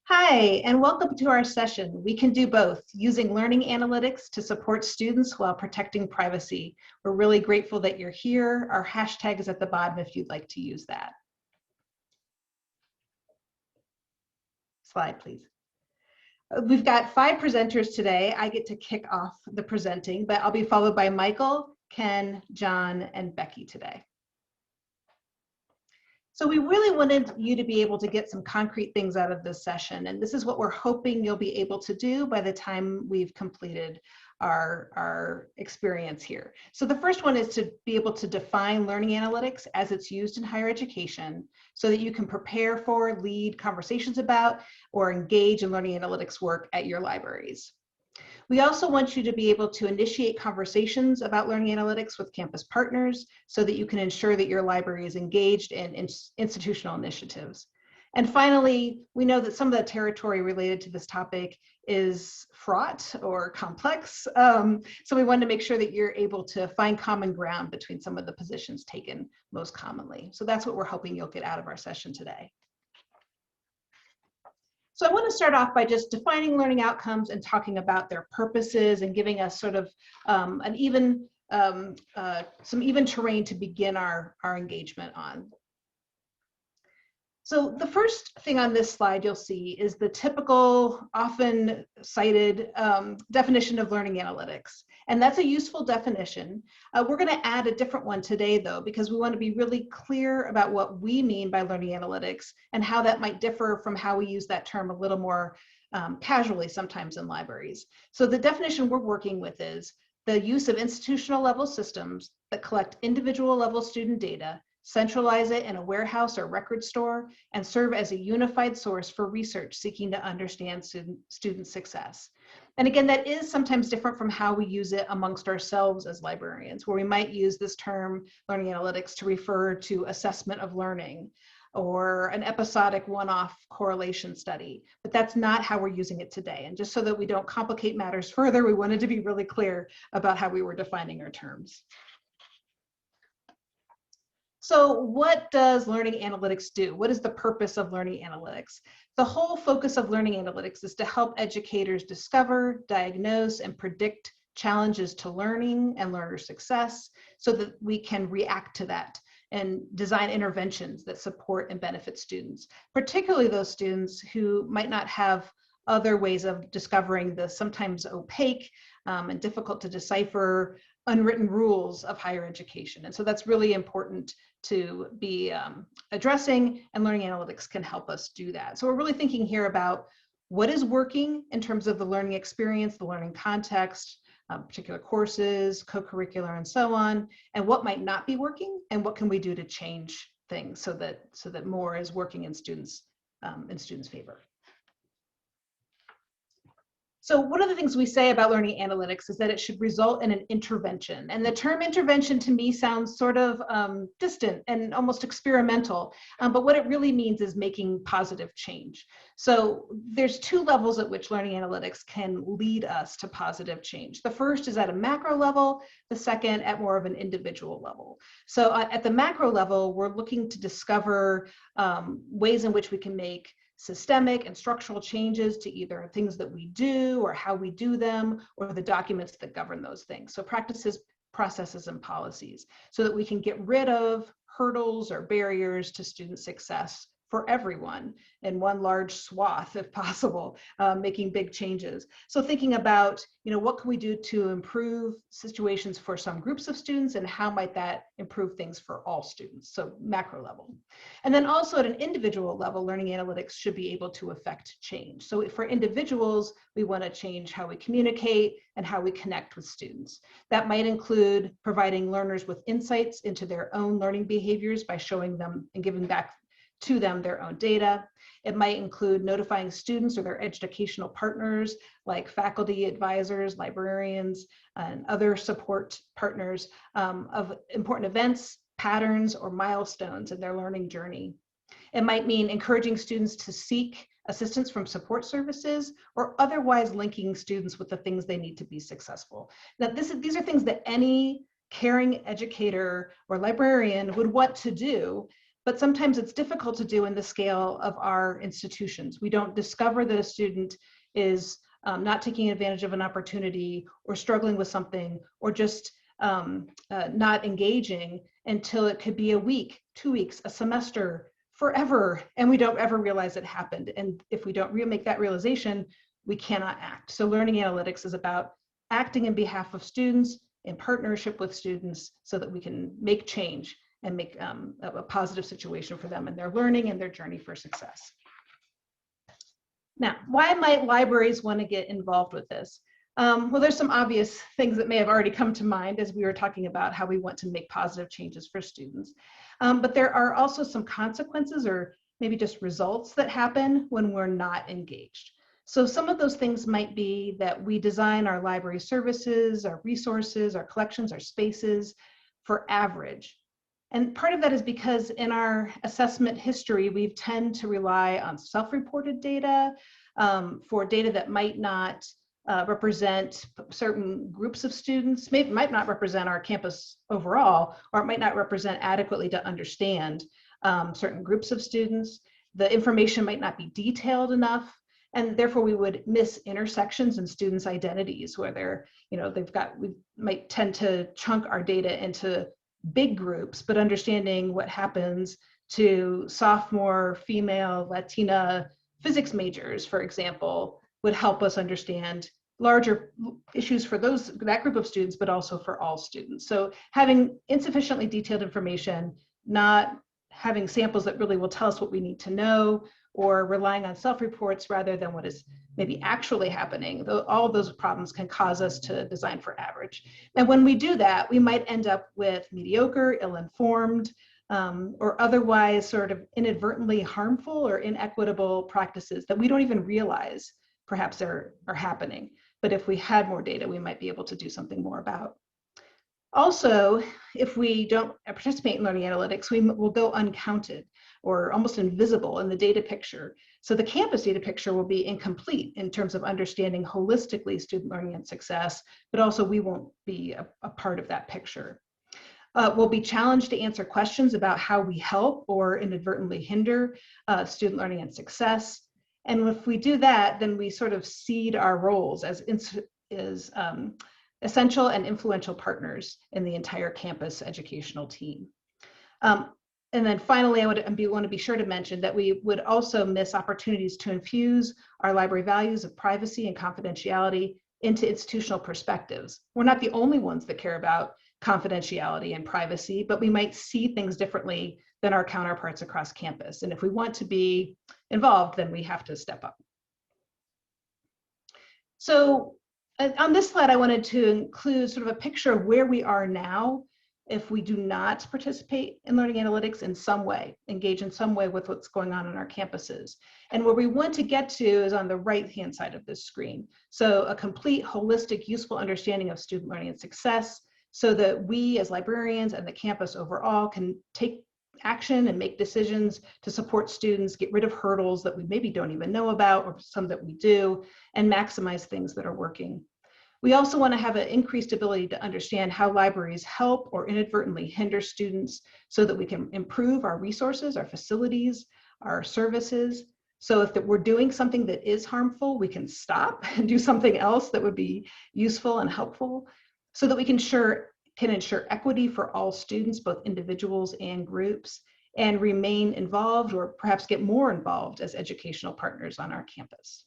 Hi, and welcome to our session. We can do both, using learning analytics to support students while protecting privacy. We're really grateful that you're here. Our hashtag is at the bottom if you'd like to use that. Slide, please. We've got 5 presenters today. I get to kick off the presenting, but I'll be followed by Michael, Ken, John, and Becky today. So we really wanted you to be able to get some concrete things out of this session, and this is what we're hoping you'll be able to do by the time we've completed our experience here. So the first one is to be able to define learning analytics as it's used in higher education so that you can prepare for, lead conversations about, or engage in learning analytics work at your libraries. We also want you to be able to initiate conversations about learning analytics with campus partners so that you can ensure that your library is engaged in institutional initiatives. And finally, we know that some of the territory related to this topic is fraught or complex. So we wanted to make sure that you're able to find common ground between some of the positions taken most commonly. So that's what we're hoping you'll get out of our session today. So I want to start off by just defining learning outcomes and talking about their purposes and giving us sort of some even terrain to begin our engagement on. So the first thing on this slide you'll see is the typical, often cited definition of learning analytics. And that's a useful definition. We're going to add a different one today, though, because we want to be really clear about what we mean by learning analytics and how that might differ from how we use that term a little more casually sometimes in libraries. So the definition we're working with is the use of institutional level systems that collect individual level student data, centralize it in a warehouse or record store, and serve as a unified source for research seeking to understand student success. And again, that is sometimes different from how we use it amongst ourselves as librarians, where we might use this term learning analytics to refer to assessment of learning or an episodic one-off correlation study, but that's not how we're using it today. And just so that we don't complicate matters further, we wanted to be really clear about how we were defining our terms. So what does learning analytics do? What is the purpose of learning analytics? The whole focus of learning analytics is to help educators discover, diagnose, and predict challenges to learning and learner success so that we can react to that and design interventions that support and benefit students, particularly those students who might not have other ways of discovering the sometimes opaque and difficult to decipher unwritten rules of higher education. And so that's really important to be addressing, and learning analytics can help us do that. So we're really thinking here about what is working in terms of the learning experience, the learning context, particular courses, co-curricular, and so on, and what might not be working, and what can we do to change things so that more is working in students' favor. So one of the things we say about learning analytics is that it should result in an intervention. And the term intervention to me sounds sort of distant and almost experimental, but what it really means is making positive change. So there's 2 levels at which learning analytics can lead us to positive change. The first is at a macro level, the second at more of an individual level. So at the macro level, we're looking to discover ways in which we can make systemic and structural changes to either things that we do or how we do them, or the documents that govern those things. So practices, processes, and policies, so that we can get rid of hurdles or barriers to student success for everyone in one large swath, if possible, making big changes. So thinking about, what can we do to improve situations for some groups of students, and how might that improve things for all students? So macro level. And then also at an individual level, learning analytics should be able to affect change. So for individuals, we want to change how we communicate and how we connect with students. That might include providing learners with insights into their own learning behaviors by showing them and giving back to them their own data. It might include notifying students or their educational partners like faculty, advisors, librarians, and other support partners of important events, patterns, or milestones in their learning journey. It might mean encouraging students to seek assistance from support services, or otherwise linking students with the things they need to be successful. Now, these are things that any caring educator or librarian would want to do, but sometimes it's difficult to do in the scale of our institutions. We don't discover that a student is not taking advantage of an opportunity or struggling with something or just not engaging until it could be a week, 2 weeks, a semester, forever, and we don't ever realize it happened. And if we don't make that realization, we cannot act. So learning analytics is about acting in behalf of students, in partnership with students, so that we can make change and make a positive situation for them and their learning and their journey for success. Now, why might libraries want to get involved with this? Well, there's some obvious things that may have already come to mind as we were talking about how we want to make positive changes for students. But there are also some consequences or maybe just results that happen when we're not engaged. So some of those things might be that we design our library services, our resources, our collections, our spaces for average. And part of that is because in our assessment history, we tend to rely on self-reported data for data that might not represent certain groups of students, might not represent our campus overall, or it might not represent adequately to understand certain groups of students. The information might not be detailed enough, and therefore we would miss intersections in students' identities where they're, we might tend to chunk our data into big groups, but understanding what happens to sophomore female Latina physics majors, for example, would help us understand larger issues for that group of students, but also for all students. So having insufficiently detailed information, not having samples that really will tell us what we need to know, or relying on self-reports rather than what is maybe actually happening, all of those problems can cause us to design for average. And when we do that, we might end up with mediocre, ill-informed, or otherwise sort of inadvertently harmful or inequitable practices that we don't even realize perhaps are happening. But if we had more data, we might be able to do something more about. Also, if we don't participate in learning analytics, we will go uncounted or almost invisible in the data picture. So the campus data picture will be incomplete in terms of understanding holistically student learning and success, but also we won't be a part of that picture. We'll be challenged to answer questions about how we help or inadvertently hinder student learning and success. And if we do that, then we sort of cede our roles as essential and influential partners in the entire campus educational team. And then finally, I want to be sure to mention that we would also miss opportunities to infuse our library values of privacy and confidentiality into institutional perspectives. We're not the only ones that care about confidentiality and privacy, but we might see things differently than our counterparts across campus. And if we want to be involved, then we have to step up. So on this slide, I wanted to include sort of a picture of where we are now if we do not participate in learning analytics in some way, engage in some way with what's going on in our campuses. And where we want to get to is on the right-hand side of this screen. So a complete, holistic, useful understanding of student learning and success so that we as librarians and the campus overall can take action and make decisions to support students, get rid of hurdles that we maybe don't even know about or some that we do, and maximize things that are working. We also want to have an increased ability to understand how libraries help or inadvertently hinder students so that we can improve our resources, our facilities, our services. So if we're doing something that is harmful, we can stop and do something else that would be useful and helpful so that we can ensure equity for all students, both individuals and groups, and remain involved or perhaps get more involved as educational partners on our campus.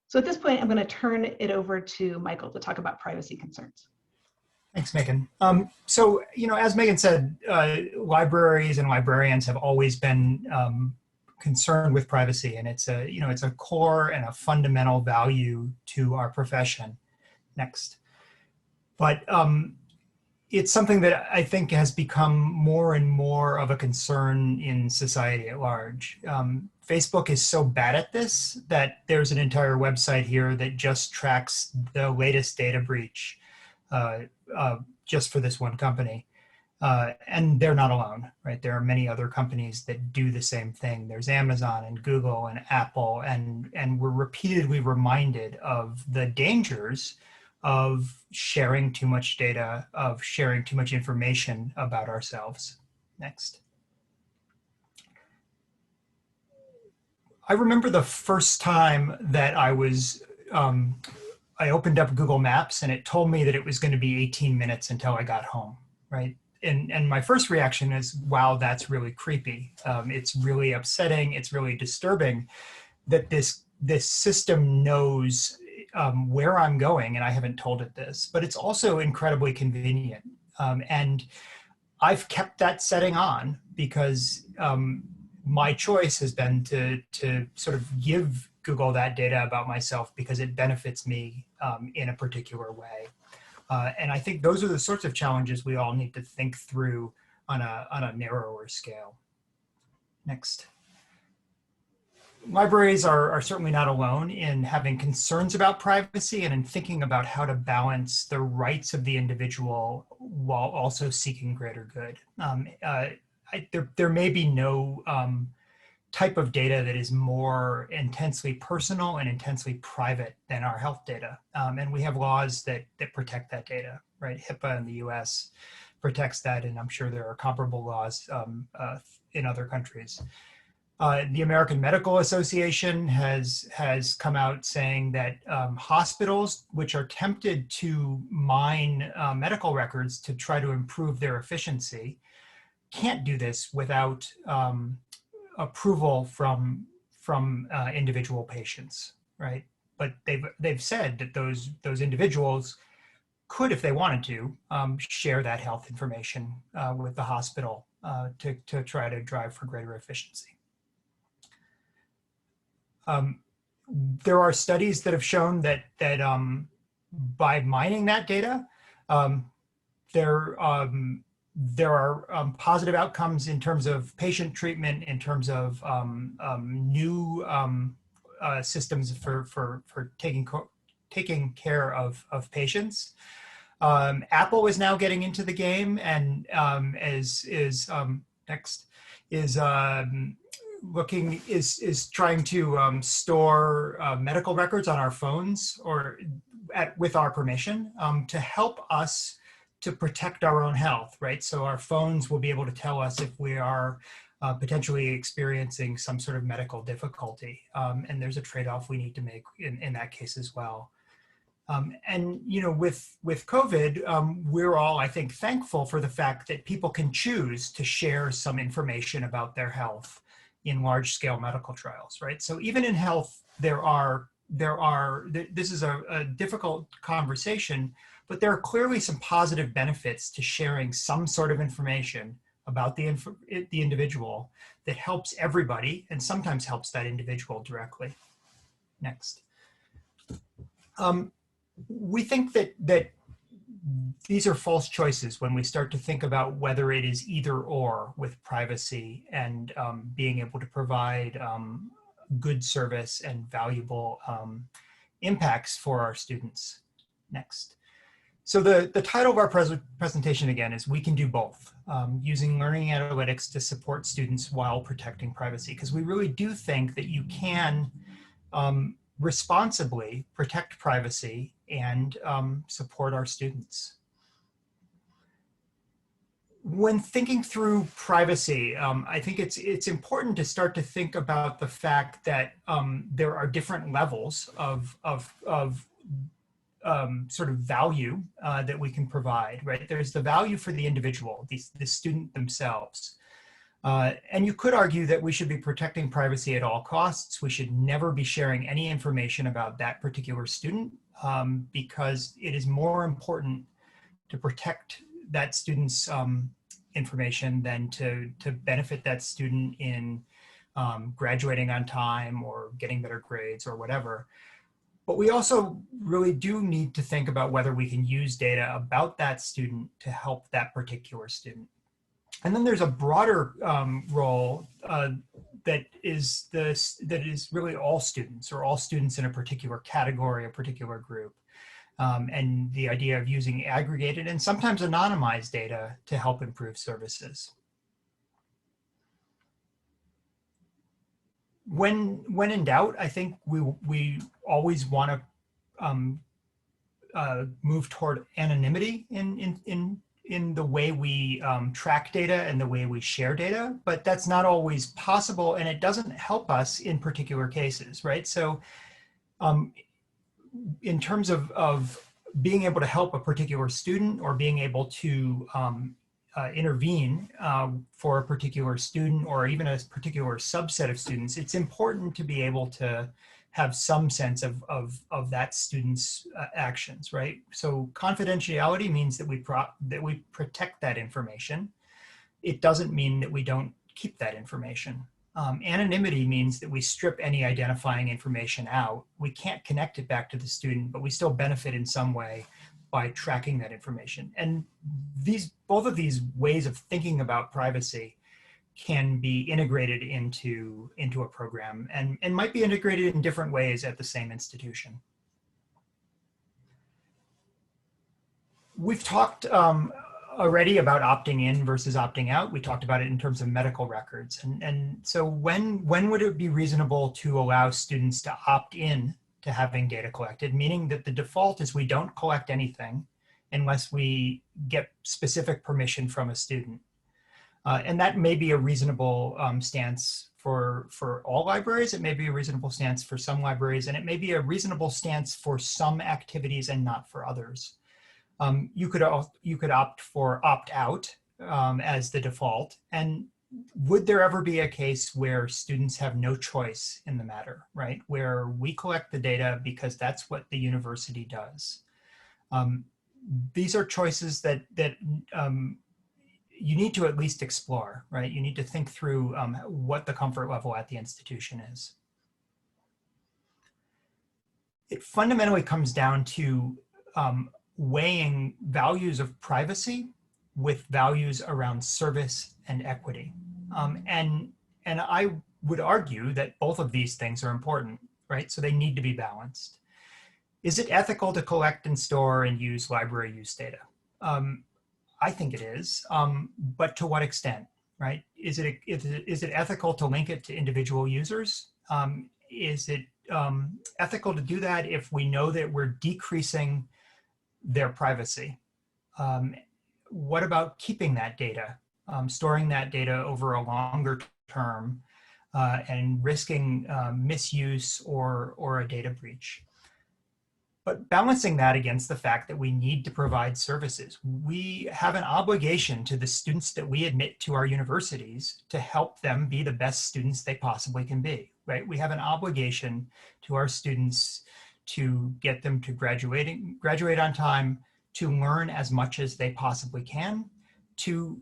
So at this point, I'm going to turn it over to Michael to talk about privacy concerns. Thanks, Megan. So, as Megan said, libraries and librarians have always been concerned with privacy, and it's a core and a fundamental value to our profession. Next. But it's something that I think has become more and more of a concern in society at large. Facebook is so bad at this that there's an entire website here that just tracks the latest data breach just for this one company. And they're not alone, right? There are many other companies that do the same thing. There's Amazon and Google and Apple, and we're repeatedly reminded of the dangers of sharing too much data, of sharing too much information about ourselves. Next. I remember the first time that I opened up Google Maps and it told me that it was going to be 18 minutes until I got home, right? And my first reaction is, wow, that's really creepy. It's really upsetting. It's really disturbing that this system knows where I'm going, and I haven't told it this. But it's also incredibly convenient, and I've kept that setting on because my choice has been to sort of give Google that data about myself because it benefits me in a particular way. And I think those are the sorts of challenges we all need to think through on a narrower scale. Next. Libraries are certainly not alone in having concerns about privacy and in thinking about how to balance the rights of the individual while also seeking greater good. There may be no type of data that is more intensely personal and intensely private than our health data. And we have laws that protect that data, right? HIPAA in the US protects that, and I'm sure there are comparable laws in other countries. The American Medical Association has come out saying that hospitals which are tempted to mine medical records to try to improve their efficiency can't do this without approval from individual patients, right? But they've said that those individuals could, if they wanted to, share that health information with the hospital to try to drive for greater efficiency. There are studies that have shown that by mining that data, there are positive outcomes in terms of patient treatment, in terms of new systems for taking care of patients. Apple is now getting into the game, and is trying to store medical records on our phones or with our permission to help us to protect our own health, right? So our phones will be able to tell us if we are potentially experiencing some sort of medical difficulty. And there's a trade-off we need to make in that case as well. And with COVID, we're all, I think, thankful for the fact that people can choose to share some information about their health in large-scale medical trials, right? So even in health, this is a difficult conversation, but there are clearly some positive benefits to sharing some sort of information about the individual that helps everybody and sometimes helps that individual directly. Next. We think that these are false choices when we start to think about whether it is either or with privacy and being able to provide good service and valuable impacts for our students. Next. So the title of our presentation again is We Can Do Both, using learning analytics to support students while protecting privacy, because we really do think that you can responsibly protect privacy and support our students. When thinking through privacy, I think it's important to start to think about the fact that there are different levels of sort of value that we can provide, right? There's the value for the individual, the student themselves. And you could argue that we should be protecting privacy at all costs. We should never be sharing any information about that particular student because it is more important to protect that student's information than to benefit that student in graduating on time or getting better grades or whatever. But we also really do need to think about whether we can use data about that student to help that particular student. And then there's a broader role that is really all students or all students in a particular category, a particular group. And the idea of using aggregated and sometimes anonymized data to help improve services. When in doubt, I think we always want to move toward anonymity in the way we track data and the way we share data, but that's not always possible, and it doesn't help us in particular cases, right? So in terms of being able to help a particular student or being able to intervene for a particular student or even a particular subset of students, it's important to be able to have some sense of that student's actions, right? So confidentiality means that we protect that information. It doesn't mean that we don't keep that information. Anonymity means that we strip any identifying information out. We can't connect it back to the student, but we still benefit in some way by tracking that information. And both of these ways of thinking about privacy can be integrated into a program and might be integrated in different ways at the same institution. We've talked already about opting in versus opting out. We talked about it in terms of medical records. And so when would it be reasonable to allow students to opt in to having data collected, meaning that the default is we don't collect anything unless we get specific permission from a student. And that may be a reasonable stance for all libraries. It may be a reasonable stance for some libraries, and it may be a reasonable stance for some activities and not for others. You could opt for opt out as the default. And would there ever be a case where students have no choice in the matter, right? Where we collect the data because that's what the university does. These are choices that you need to at least explore, right? You need to think through what the comfort level at the institution is. It fundamentally comes down to weighing values of privacy with values around service and equity. And I would argue that both of these things are important, right? So they need to be balanced. Is it ethical to collect and store and use library use data? I think it is, but to what extent, right? Is it ethical to link it to individual users? Is it ethical to do that if we know that we're decreasing their privacy? What about keeping that data, storing that data over a longer term and risking misuse or a data breach? But balancing that against the fact that we need to provide services. We have an obligation to the students that we admit to our universities to help them be the best students they possibly can be, right? We have an obligation to our students to get them to graduate on time, to learn as much as they possibly can, to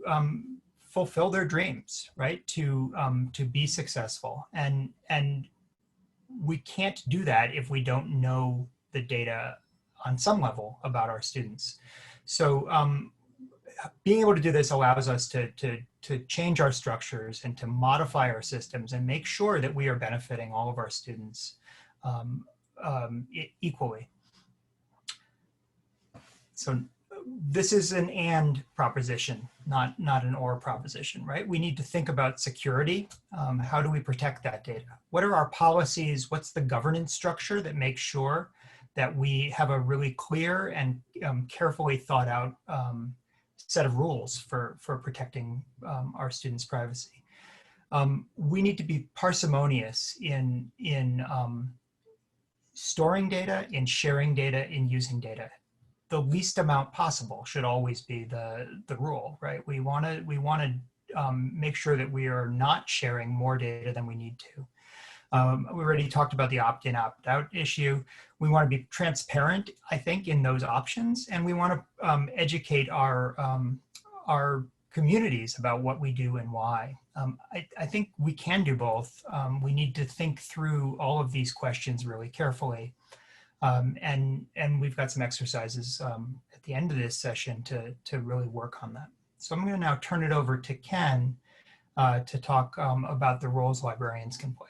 fulfill their dreams, right? To be successful. And we can't do that if we don't know the data on some level about our students. So being able to do this allows us to change our structures and to modify our systems and make sure that we are benefiting all of our students equally. So this is an and proposition, not an or proposition, right? We need to think about security. How do we protect that data? What are our policies? What's the governance structure that makes sure that we have a really clear and carefully thought out set of rules for protecting our students' privacy? We need to be parsimonious in storing data, in sharing data, in using data. The least amount possible should always be the rule, right? We want to make sure that we are not sharing more data than we need to. We already talked about the opt-in, opt-out issue. We want to be transparent, I think, in those options, and we want to educate our communities about what we do and why. I think we can do both. We need to think through all of these questions really carefully. And we've got some exercises at the end of this session to really work on that. So I'm going to now turn it over to Ken to talk about the roles librarians can play.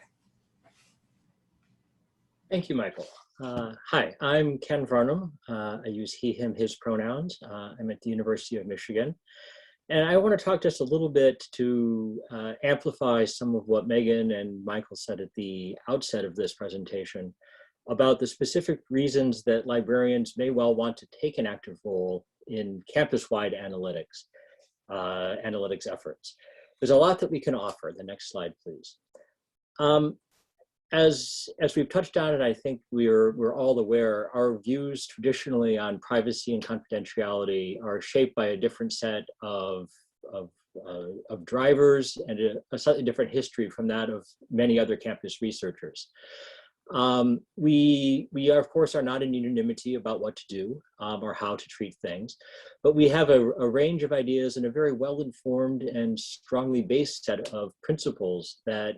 Thank you, Michael. Hi, I'm Ken Varnum. I use he, him, his pronouns. I'm at the University of Michigan. And I want to talk just a little bit to amplify some of what Megan and Michael said at the outset of this presentation about the specific reasons that librarians may well want to take an active role in campus-wide analytics efforts. There's a lot that we can offer. The next slide, please. As we've touched on, and I think we're all aware, our views traditionally on privacy and confidentiality are shaped by a different set of drivers and a slightly different history from that of many other campus researchers. We of course are not in unanimity about what to do or how to treat things, but we have a range of ideas and a very well-informed and strongly based set of principles that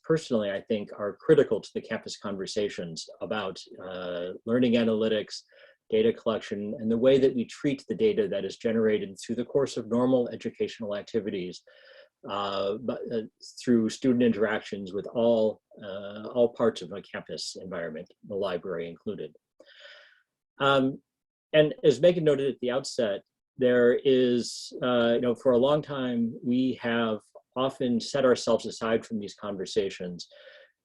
personally I think are critical to the campus conversations about learning analytics, data collection, and the way that we treat the data that is generated through the course of normal educational activities, through student interactions with all parts of a campus environment, the library included. And as Megan noted at the outset, there is, for a long time, we have often set ourselves aside from these conversations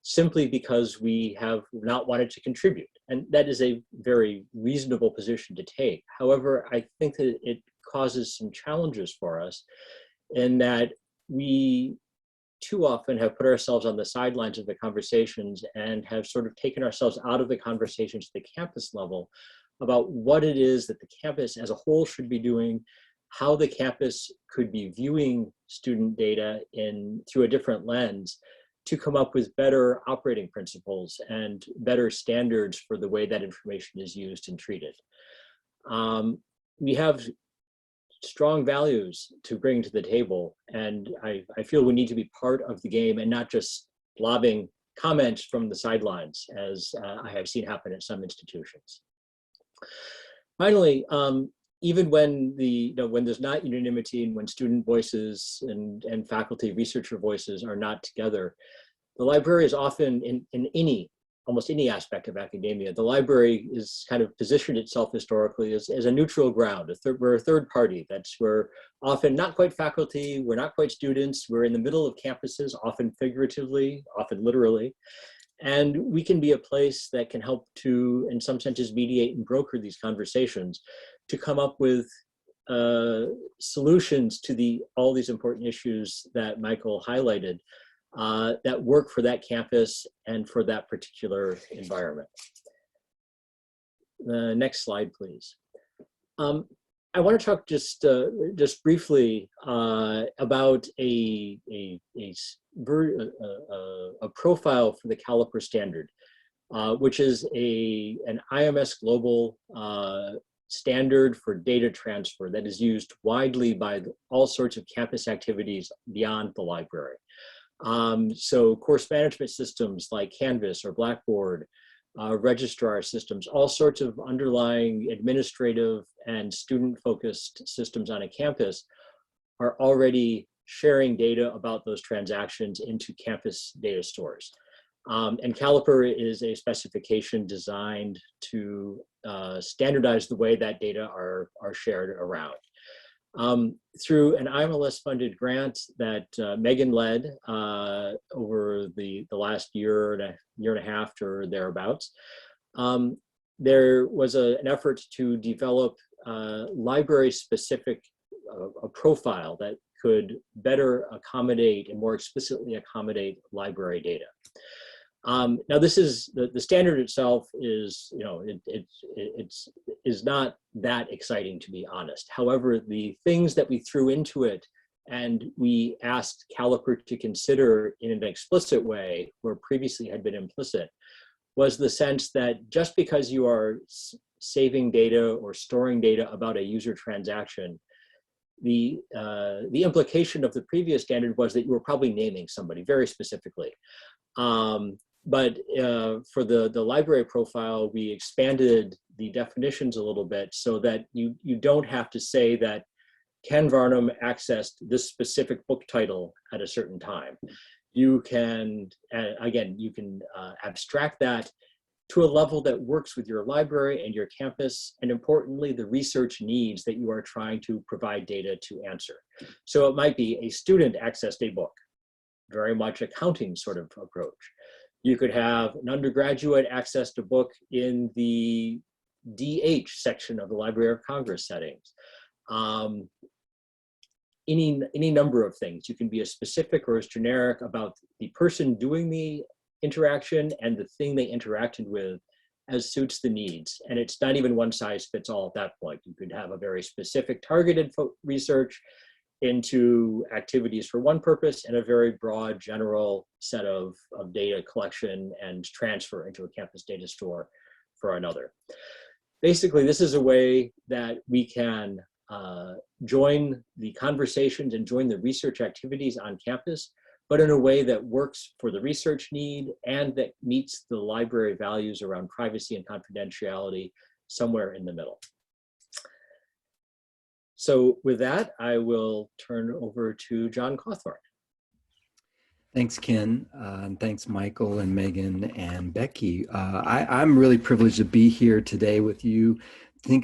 simply because we have not wanted to contribute. And that is a very reasonable position to take. However, I think that it causes some challenges for us in that we too often have put ourselves on the sidelines of the conversations and have sort of taken ourselves out of the conversations at the campus level about what it is that the campus as a whole should be doing, how the campus could be viewing student data through a different lens to come up with better operating principles and better standards for the way that information is used and treated. We have strong values to bring to the table, and I feel we need to be part of the game and not just lobbing comments from the sidelines, as I have seen happen at some institutions. Finally, even when when there's not unanimity and when student voices and faculty researcher voices are not together, the library is often in almost any aspect of academia, the library is kind of positioned itself historically as a neutral ground. We're a third party. We're often not quite faculty, we're not quite students, we're in the middle of campuses, often figuratively, often literally. And we can be a place that can help to, in some senses, mediate and broker these conversations to come up with solutions to all these important issues that Michael highlighted that work for that campus and for that particular environment. The next slide, please. I want to talk just briefly about a profile for the Caliper standard, which is an IMS global standard for data transfer that is used widely by all sorts of campus activities beyond the library. So course management systems like Canvas or Blackboard, registrar systems, all sorts of underlying administrative and student-focused systems on a campus are already sharing data about those transactions into campus data stores. And Caliper is a specification designed to standardize the way that data are shared around. Through an IMLS-funded grant that Megan led over the last year and a half or thereabouts, there was an effort to develop library-specific a profile that could better accommodate and more explicitly accommodate library data. Now, this is the standard itself is, is not that exciting, to be honest. However, the things that we threw into it and we asked Caliper to consider in an explicit way, where previously had been implicit, was the sense that just because you are saving data or storing data about a user transaction, the implication of the previous standard was that you were probably naming somebody very specifically. But for the library profile, we expanded the definitions a little bit so that you don't have to say that Ken Varnum accessed this specific book title at a certain time. You can, again, you can abstract that to a level that works with your library and your campus, and importantly, the research needs that you are trying to provide data to answer. So it might be a student accessed a book, very much accounting sort of approach. You could have an undergraduate access to book in the DH section of the Library of Congress settings. Any number of things. You can be as specific or as generic about the person doing the interaction and the thing they interacted with as suits the needs. And it's not even one size fits all at that point. You could have a very specific targeted research into activities for one purpose and a very broad general set of data collection and transfer into a campus data store for another. Basically, this is a way that we can join the conversations and join the research activities on campus, but in a way that works for the research need and that meets the library values around privacy and confidentiality somewhere in the middle. So with that, I will turn over to John Cawthorne. Thanks, Ken, and thanks, Michael and Megan and Becky. I'm really privileged to be here today with you,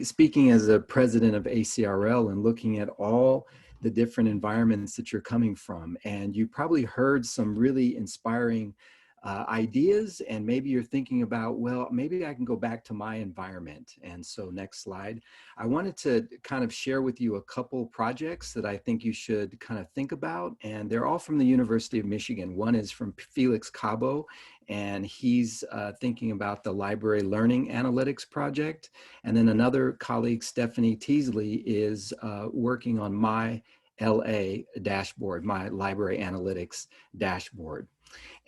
speaking as a president of ACRL and looking at all the different environments that you're coming from. And you probably heard some really inspiring ideas, and maybe you're thinking about, well, maybe I can go back to my environment. And so next slide, I wanted to kind of share with you a couple projects that I think you should kind of think about. And they're all from the University of Michigan. One is from Felix Cabo, and he's thinking about the Library Learning Analytics Project. And then another colleague, Stephanie Teasley, is working on my LA dashboard, my Library Analytics dashboard.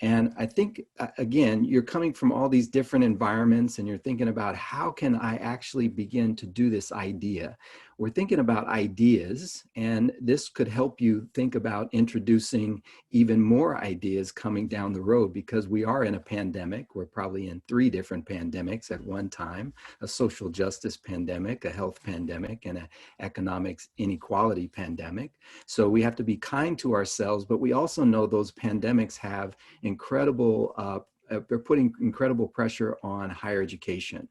And I think, again, you're coming from all these different environments and you're thinking about how can I actually begin to do this idea? We're thinking about ideas, and this could help you think about introducing even more ideas coming down the road, because we are in a pandemic. We're probably in 3 different pandemics at one time: a social justice pandemic, a health pandemic, and an economics inequality pandemic. So we have to be kind to ourselves, but we also know those pandemics have incredible, they're putting incredible pressure on higher education.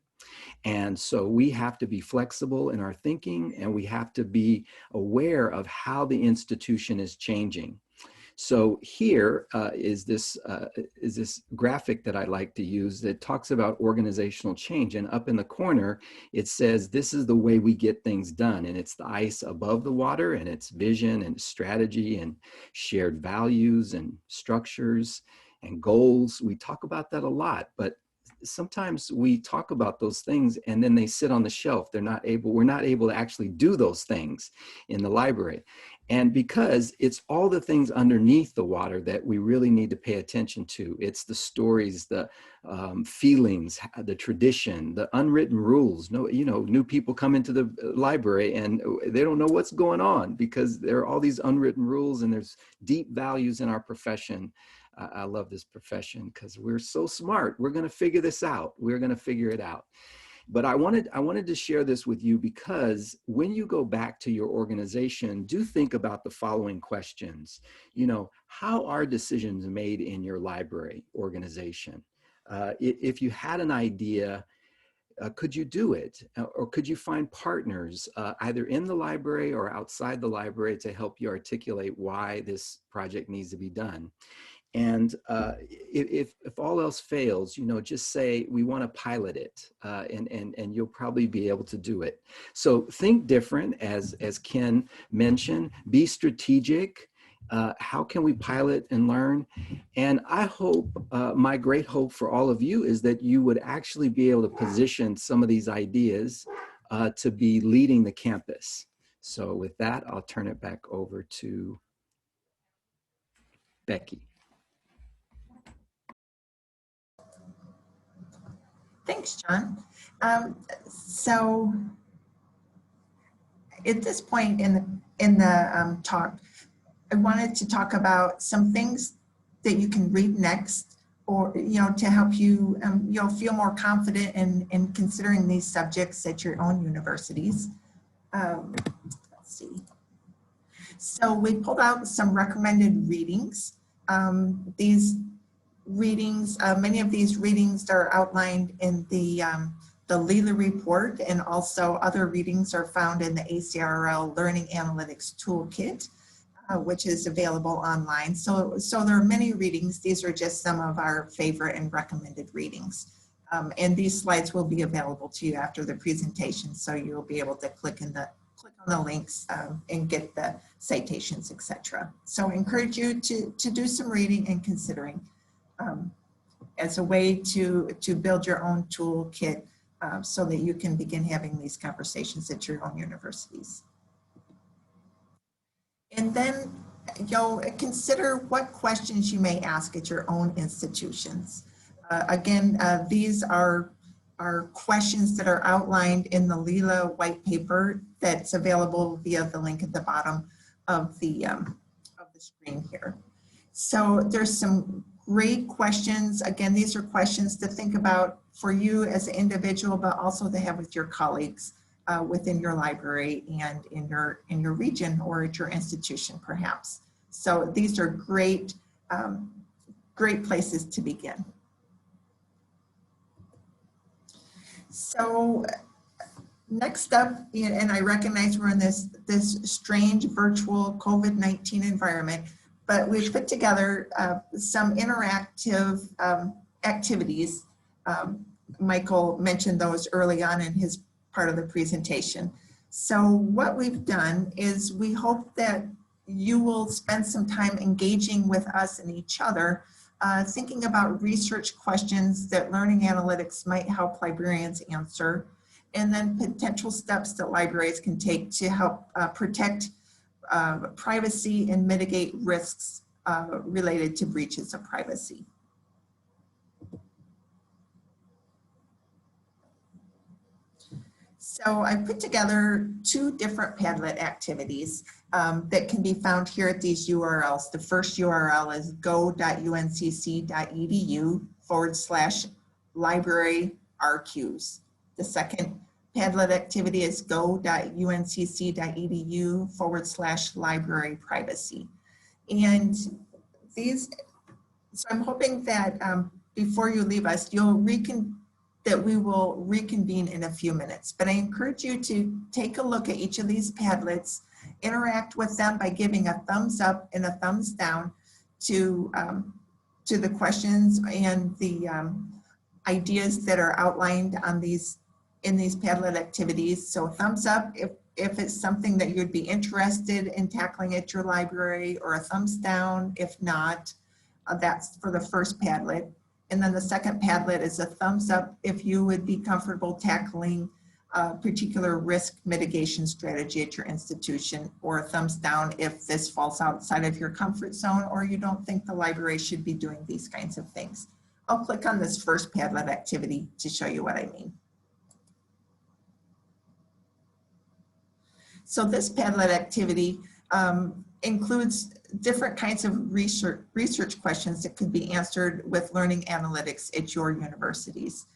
And so we have to be flexible in our thinking, and we have to be aware of how the institution is changing. So here is this graphic that I like to use that talks about organizational change. And up in the corner, it says, this is the way we get things done. And it's the ice above the water, and it's vision and strategy and shared values and structures and goals. We talk about that a lot, but sometimes we talk about those things and then they sit on the shelf. We're not able to actually do those things in the library. And because it's all the things underneath the water that we really need to pay attention to. It's the stories, the feelings, the tradition, the unwritten rules. New people come into the library and they don't know what's going on because there are all these unwritten rules, and there's deep values in our profession. I love this profession because we're so smart. We're going to figure this out. We're going to figure it out. But I wanted to share this with you because when you go back to your organization, do think about the following questions. How are decisions made in your library organization? If you had an idea, could you do it? Or could you find partners either in the library or outside the library to help you articulate why this project needs to be done? And if all else fails, just say, we want to pilot it, and you'll probably be able to do it. So think different, as Ken mentioned, be strategic. How can we pilot and learn? And I hope, my great hope for all of you is that you would actually be able to position some of these ideas to be leading the campus. So with that, I'll turn it back over to Becky. Thanks, John. So at this point in the talk, I wanted to talk about some things that you can read next, or to help you feel more confident in considering these subjects at your own universities. Let's see. So we pulled out some recommended readings. These readings, many of these readings are outlined in the Leela report, and also other readings are found in the ACRL Learning Analytics Toolkit, which is available online. So there are many readings. These are just some of our favorite and recommended readings. And these slides will be available to you after the presentation, so you'll be able to click on the links and get the citations, etc. So I encourage you to do some reading and considering as a way to build your own toolkit so that you can begin having these conversations at your own universities. And then you'll consider what questions you may ask at your own institutions. Again, these are questions that are outlined in the Lila white paper that's available via the link at the bottom of the screen here. So there's some great questions. Again, these are questions to think about for you as an individual, but also to have with your colleagues within your library and in your region or at your institution, perhaps. So these are great, great places to begin. So next up, and I recognize we're in this strange virtual COVID-19 environment, but we've put together some interactive activities. Michael mentioned those early on in his part of the presentation. So what we've done is we hope that you will spend some time engaging with us and each other, thinking about research questions that learning analytics might help librarians answer, and then potential steps that libraries can take to help protect privacy and mitigate risks related to breaches of privacy. So I put together 2 different Padlet activities that can be found here at these URLs. The first URL is go.uncc.edu/library-rqs. The second Padlet activity is go.uncc.edu/library-privacy. And these, so I'm hoping that before you leave us, we will reconvene in a few minutes. But I encourage you to take a look at each of these Padlets, interact with them by giving a thumbs up and a thumbs down to the questions and the ideas that are outlined on in these Padlet activities. So thumbs up if it's something that you'd be interested in tackling at your library, or a thumbs down if not. That's for the first Padlet. And then the second Padlet is a thumbs up if you would be comfortable tackling a particular risk mitigation strategy at your institution, or a thumbs down if this falls outside of your comfort zone or you don't think the library should be doing these kinds of things. I'll click on this first Padlet activity to show you what I mean. So this Padlet activity includes different kinds of research questions that could be answered with learning analytics at your universities.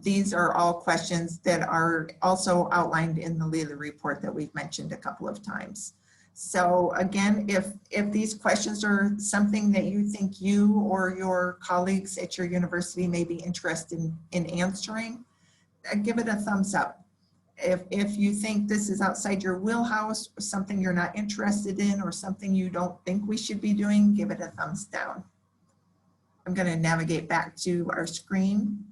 These are all questions that are also outlined in the Lila report that we've mentioned a couple of times. So again, if these questions are something that you think you or your colleagues at your university may be interested in answering, give it a thumbs up. If you think this is outside your wheelhouse, or something you're not interested in, or something you don't think we should be doing, give it a thumbs down. I'm going to navigate back to our screen.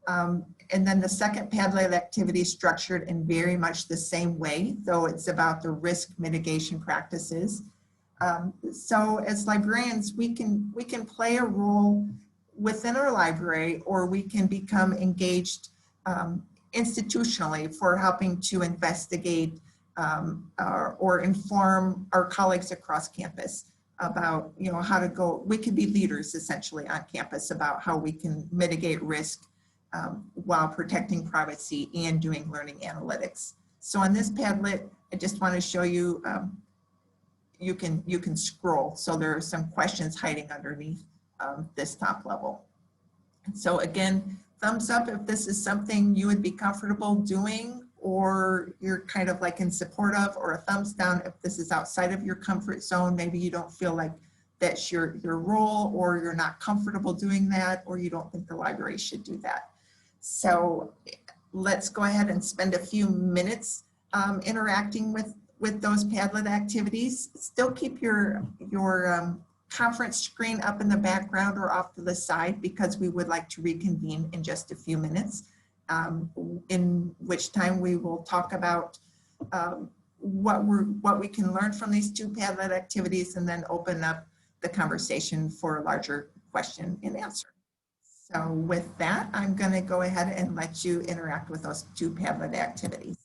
And then the second Padlet activity is structured in very much the same way, though it's about the risk mitigation practices. So as librarians, we can play a role within our library, or we can become engaged institutionally for helping to investigate or inform our colleagues across campus about, how to go. We could be leaders essentially on campus about how we can mitigate risk while protecting privacy and doing learning analytics. So on this Padlet, I just want to show you, you can scroll. So there are some questions hiding underneath this top level. And so again, thumbs up if this is something you would be comfortable doing, or you're kind of like in support of, or a thumbs down if this is outside of your comfort zone. Maybe you don't feel like that's your role, or you're not comfortable doing that, or you don't think the library should do that. So let's go ahead and spend a few minutes interacting with those Padlet activities. Still keep your conference screen up in the background or off to the side because we would like to reconvene in just a few minutes, in which time we will talk about what we can learn from these two Padlet activities and then open up the conversation for a larger question and answer. So with that, I'm going to go ahead and let you interact with those two Padlet activities.